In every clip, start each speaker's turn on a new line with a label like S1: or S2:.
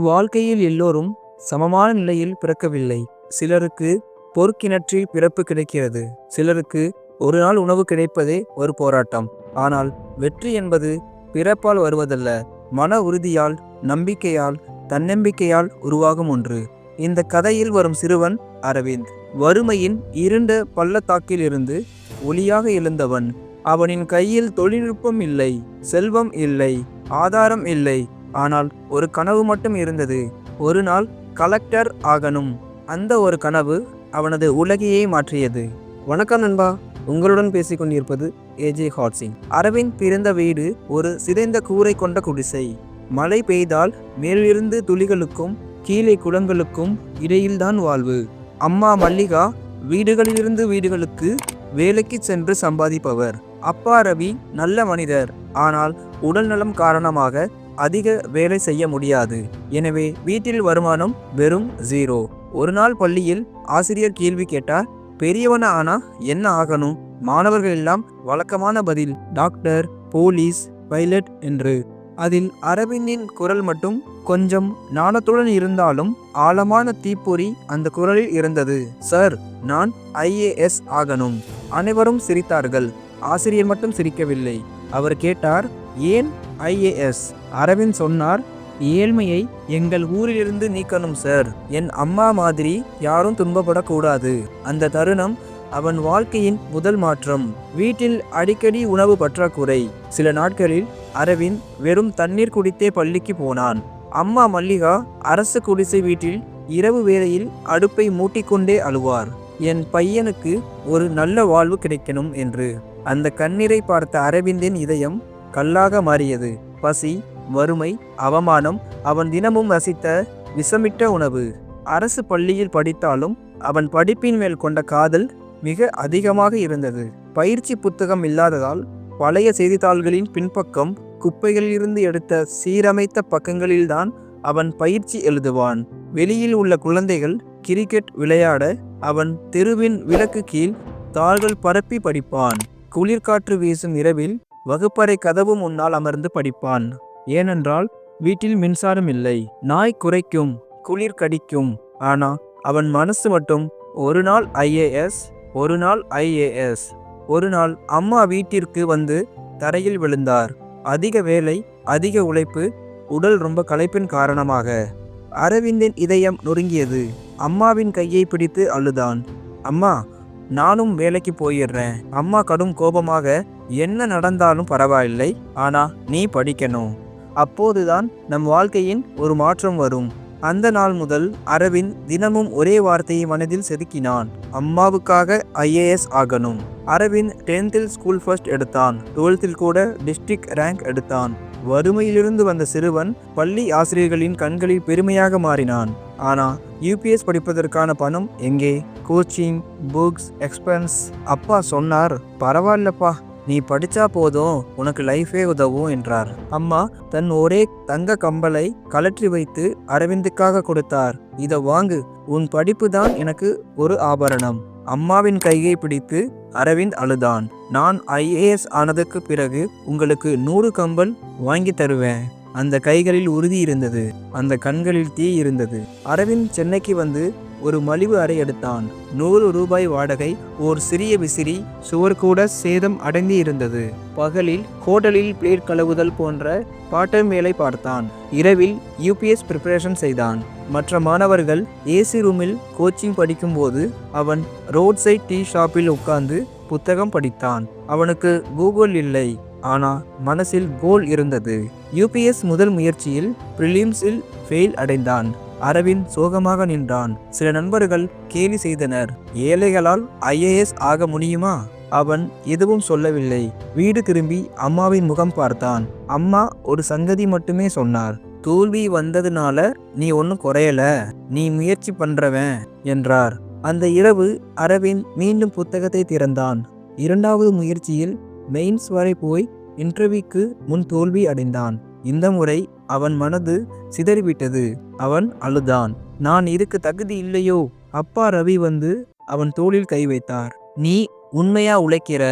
S1: வாழ்க்கையில் எல்லோரும் சமமான நிலையில் பிறக்கவில்லை. சிலருக்கு பொற்கிணற்றில் பிறப்பு கிடைக்கிறது. சிலருக்கு ஒரு நாள் உணவு கிடைப்பதே ஒரு போராட்டம். ஆனால் வெற்றி என்பது பிறப்பால் வருவதல்ல, மன உறுதியால், நம்பிக்கையால், தன்னம்பிக்கையால் உருவாகும் ஒன்று. இந்த கதையில் வரும் சிறுவன் அரவிந்த். வறுமையின் இருண்ட பள்ளத்தாக்கில் இருந்து ஒளியாக எழுந்தவன். அவனின் கையில் தொழில்நுட்பம் இல்லை, செல்வம் இல்லை, ஆதாரம் இல்லை. ஆனால் ஒரு கனவு மட்டும் இருந்தது. ஒரு நாள் கலெக்டர் ஆகணும். அந்த ஒரு கனவு அவனது உலகையே மாற்றியது. வணக்கம் நண்பா, உங்களுடன் பேசிக்கொண்டிருப்பது ஏஜே ஹாட்சிங். அரவிந்த் பிறந்த வீடு ஒரு சிதைந்த கூரை கொண்ட குடிசை. மழை பெய்தால் மேலிருந்து துளிகளுக்கும் கீழே குளங்களுக்கும் இடையில்தான் வாழ்வு. அம்மா மல்லிகா வீடுகளிலிருந்து வீடுகளுக்கு வேலைக்கு சென்று சம்பாதிப்பவர். அப்பா ரவி நல்ல மனிதர், ஆனால் உடல் நலம் காரணமாக அதிக வேலை செய்ய முடியாது. எனவே வீட்டில் வருமானம் வெறும் 0. ஒரு நாள் பள்ளியில் ஆசிரியர் கேள்வி கேட்டார், பெரியவன ஆனா என்ன ஆகணும்? மாணவர்கள் எல்லாம் வழக்கமான பதில், டாக்டர், போலீஸ், பைலட் என்று. அதில் அரவிந்தின் குரல் மட்டும் கொஞ்சம் நாணத்துடன் இருந்தாலும் ஆழமான தீப்பொறி அந்த குரலில் இருந்தது. சார், நான் IAS ஆகணும். அனைவரும் சிரித்தார்கள். ஆசிரியர் மட்டும் சிரிக்கவில்லை. அவர் கேட்டார், ஏன் IAS? அரவிந்த் சொன்னார், ஏழ்மையை எங்கள் ஊரிலிருந்து நீக்கணும் சார். என் அம்மா மாதிரி யாரும் துன்பப்படக்கூடாது. அந்த தருணம் அவன் வாழ்க்கையின் முதல் மாற்றம். வீட்டில் அடிக்கடி உணவு பற்றாக்குறை. சில நாட்களில் அரவிந்த் வெறும் தண்ணீர் குடித்தே பள்ளிக்கு போனான். அம்மா மல்லிகா அரசு குடிசை வீட்டில் இரவு வேளையில் அடுப்பை மூட்டிக்கொண்டே அழுவார், என் பையனுக்கு ஒரு நல்ல வாழ்வு கிடைக்கணும் என்று. அந்த கண்ணீரை பார்த்த அரவிந்தின் இதயம் கல்லாக மாறியது. பசி, வறுமை, அவமானம், அவன் தினமும் ரசித்த விஷமிட்ட உணவு. அரசு பள்ளியில் படித்தாலும் அவன் படிப்பின் மேல் கொண்ட காதல் மிக அதிகமாக இருந்தது. பயிற்சி புத்தகம் இல்லாததால் பழைய செய்தித்தாள்களின் பின்பக்கம் குப்பைகளிலிருந்து எடுத்த சீரமைத்த பக்கங்களில்தான் அவன் பயிற்சி எழுதுவான். வெளியில் உள்ள குழந்தைகள் கிரிக்கெட் விளையாட அவன் தெருவின் விளக்கு கீழ் தாள்கள் பரப்பி படிப்பான். குளிர்காற்று வீசும் இரவில் வகுப்பறை கதவு முன்னால் அமர்ந்து படிப்பான். ஏனென்றால் வீட்டில் மின்சாரம் இல்லை. நாய் குரைக்கும், குளிர் கடிக்கும். ஆனா அவன் மனசு மட்டும் ஒரு நாள் IAS, ஒரு நாள் IAS. ஒரு நாள் அம்மா வீட்டிற்கு வந்து தரையில் விழுந்தார். அதிக வேலை, அதிக உழைப்பு, உடல் ரொம்ப களைப்பின் காரணமாக. அரவிந்தின் இதயம் நொறுங்கியது. அம்மாவின் கையை பிடித்து அழுதான். அம்மா, நானும் வேலைக்கு போயிடுறேன். அம்மா கடும் கோபமாக, என்ன நடந்தாலும் பரவாயில்லை, ஆனா நீ படிக்கணும். அப்போதுதான் நம் வாழ்க்கையின் ஒரு மாற்றம் வரும். அந்த நாள் முதல் அரவிந்த் தினமும் ஒரே வார்த்தையை மனதில் செதுக்கினான், அம்மாவுக்காக IAS ஆகணும். அரவிந்த் 10th ஸ்கூல் ஃபர்ஸ்ட் எடுத்தான். 12th கூட டிஸ்ட்ரிக்ட் ரேங்க் எடுத்தான். வறுமையிலிருந்து வந்த சிறுவன் பள்ளி ஆசிரியர்களின் கண்களில் பெருமையாக மாறினான். ஆனா UPS படிப்பதற்கான பணம் எங்கே? Coaching, books, expense. அப்பா சொன்னார், பரவாயில்லப்பா, நீ படிச்சா போதும், உனக்கு லைஃபே உதவும் என்றார். அம்மா தன் ஒரே தங்க கம்பலை கலற்றி வைத்து அரவிந்துக்காக கொடுத்தார். இதை வாங்கு, உன் படிப்பு தான் எனக்கு ஒரு ஆபரணம். அம்மாவின் கையை பிடித்து அரவிந்த் அழுதான். நான் IAS ஆனதுக்கு பிறகு உங்களுக்கு 100 கம்பல் வாங்கி தருவேன். அந்த கைகளில் உறுதி இருந்தது, அந்த கண்களில் தீ இருந்தது. அரவிந்த் சென்னைக்கு வந்து ஒரு மலிவு அறை எடுத்தான். 100 ரூபாய் வாடகை. ஓர் சிறிய விசிறி, சுவர் கூட சேதம் அடைந்து இருந்தது. பகலில் ஹோட்டலில் பிளேட் கழுவுதல் போன்ற பார்ட்-டைம் வேலை பார்த்தான். இரவில் UPS ப்ரிப்பரேஷன் செய்தான். மற்ற மாணவர்கள் AC ரூமில் கோச்சிங் படிக்கும்போது அவன் ரோட் சைட் டீ ஷாப்பில் உட்கார்ந்து புத்தகம் படித்தான். அவனுக்கு கூகுள் இல்லை, ஆனா மனசில் கோல் இருந்தது. UPS முதல் முயற்சியில் பிரிலிம்ஸில் ஃபெயில் அடைந்தான். அரவிந்த் சோகமாக நின்றான். சில நண்பர்கள் கேலி செய்தனர், ஏழைகளால் IAS ஆக முடியுமா? அவன் எதுவும் சொல்லவில்லை. வீடு திரும்பி அம்மாவின் முகம் பார்த்தான். அம்மா ஒரு சங்கதி மட்டுமே சொன்னார், தோல்வி வந்ததுனால நீ ஒன்னும் குறையல, நீ முயற்சி பண்றவன் என்றார். அந்த இரவு அரவிந்த் மீண்டும் புத்தகத்தை திறந்தான். 2வது முயற்சியில் மெயின்ஸ் வரை போய் இன்டர்வியூக்கு முன் தோல்வி அடைந்தான். இந்த முறை அவன் மனது சிதறிவிட்டது. அவன் அழுதான், நான் இதுக்கு தகுதி இல்லையோ? அப்பா ரவி வந்து அவன் தோளில் கை வைத்தார். நீ உண்மையா உழைக்கிற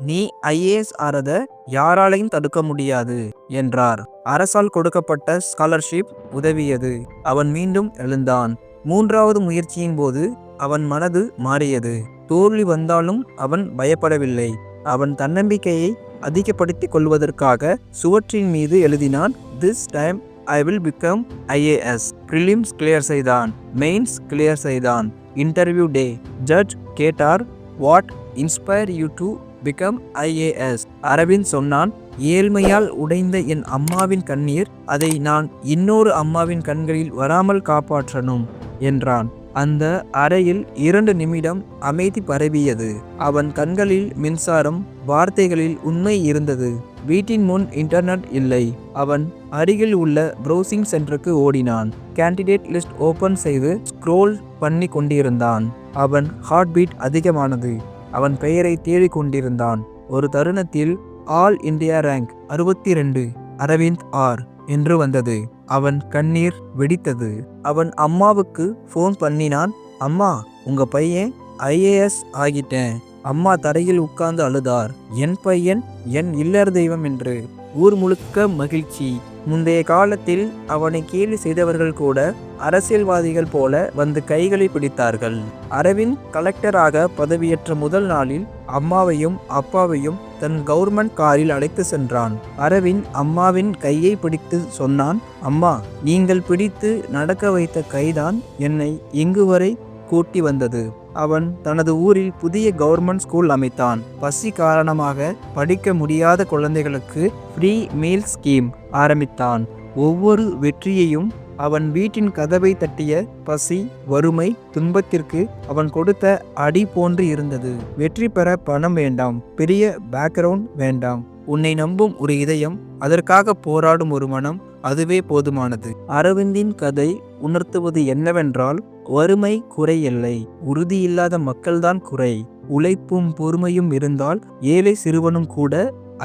S1: நீ ஐஏஎஸ் ஆறத யாராலையும் தடுக்க முடியாது என்றார். அரசால் கொடுக்கப்பட்ட ஸ்காலர்ஷிப் உதவியது. அவன் மீண்டும் எழுந்தான். மூன்றாவது முயற்சியின் போது அவன் மனது மாறியது. தோல்வி வந்தாலும் அவன் பயப்படவில்லை. அவன் தன்னம்பிக்கையை அதிகப்படுத்திக் கொள்வதற்காக சுவற்றின் மீது எழுதினான், "This time I will become IAS." Prelims clear செய்தான். மெயின்ஸ் கிளியர் செய்தான். Interview day. ஜட்ஜ் கேட்டார், "what inspire you to become IAS?" Arvind சொன்னான், "ஏழ்மையால் உடைந்த என் அம்மாவின் கண்ணீர், அதை நான் இன்னொரு அம்மாவின் கண்களில் வராமல் காப்பாற்றணும்" என்றான். அந்த அறையில் 2 நிமிடம் அமைதி பரவியது. அவன் கண்களில் மின்சாரம், வார்த்தைகளில் உண்மை இருந்தது. வீட்டின் முன் இன்டர்நெட் இல்லை. அவன் அருகில் உள்ள ப்ரௌசிங் சென்டருக்கு ஓடினான். கேண்டிடேட் லிஸ்ட் ஓபன் செய்து ஸ்க்ரோல் பண்ணி கொண்டிருந்தான். அவன் ஹார்ட் பீட் அதிகமானது. அவன் பெயரை தேடிக் கொண்டிருந்தான். ஒரு தருணத்தில் all India rank 62 Arvind R என்று வந்தது. அவன் கண்ணீர் வெடித்தது. அவன் அம்மாவுக்கு ஃபோன் பண்ணினான். "அம்மா, உங்க பையன் IAS ஆகிட்டேன்." அம்மா தரையில் உட்கார்ந்து அழுதார். "என் பையன் என் இல்லற தெய்வம்" என்று. ஊர் முழுக்க மகிழ்ச்சி. முந்தைய காலத்தில் அவனை கேலி செய்தவர்கள் கூட அரசியல்வாதிகள் போல வந்து கைகளை பிடித்தார்கள். அரவிந்த் கலெக்டராக பதவியேற்ற முதல் நாளில் அம்மாவையும் அப்பாவையும் தன் கவர்மெண்ட் காரில் அழைத்து சென்றான். அரவிந்த் அம்மாவின் கையை பிடித்து சொன்னான், "அம்மா, நீங்கள் பிடித்து நடக்க வைத்த கைதான் என்னை இங்கு வரை கூட்டி வந்தது." அவன் தனது ஊரில் புதிய கவர்மெண்ட் ஸ்கூல் அமைத்தான். பசி காரணமாக படிக்க முடியாத குழந்தைகளுக்கு ஃப்ரீ மீல் ஸ்கீம் ஆரம்பித்தான். ஒவ்வொரு வெற்றியையும் அவன் வீட்டின் கதவை தட்டிய பசி, வறுமை, துன்பத்திற்கு அவன் கொடுத்த அடி போன்று இருந்தது. வெற்றி பெற பணம் வேண்டாம், பெரிய பேக்ரவுண்ட் வேண்டாம். உன்னை நம்பும் ஒரு இதயம், அதற்காக போராடும் ஒரு மனம், அதுவே போதுமானது. அரவிந்தின் கதை உணர்த்துவது என்னவென்றால், வறுமை குறையில்லை, உறுதியில்லாத மக்கள்தான் குறை. உழைப்பும் பொறுமையும் இருந்தால் ஏழை சிறுவனும் கூட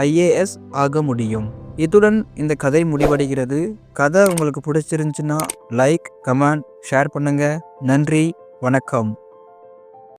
S1: IAS ஆக முடியும். இத்துடன் இந்த கதை முடிவடைகிறது. கதை உங்களுக்கு பிடிச்சிருந்துச்சுன்னா லைக், கமெண்ட், ஷேர் பண்ணுங்க. நன்றி, வணக்கம்.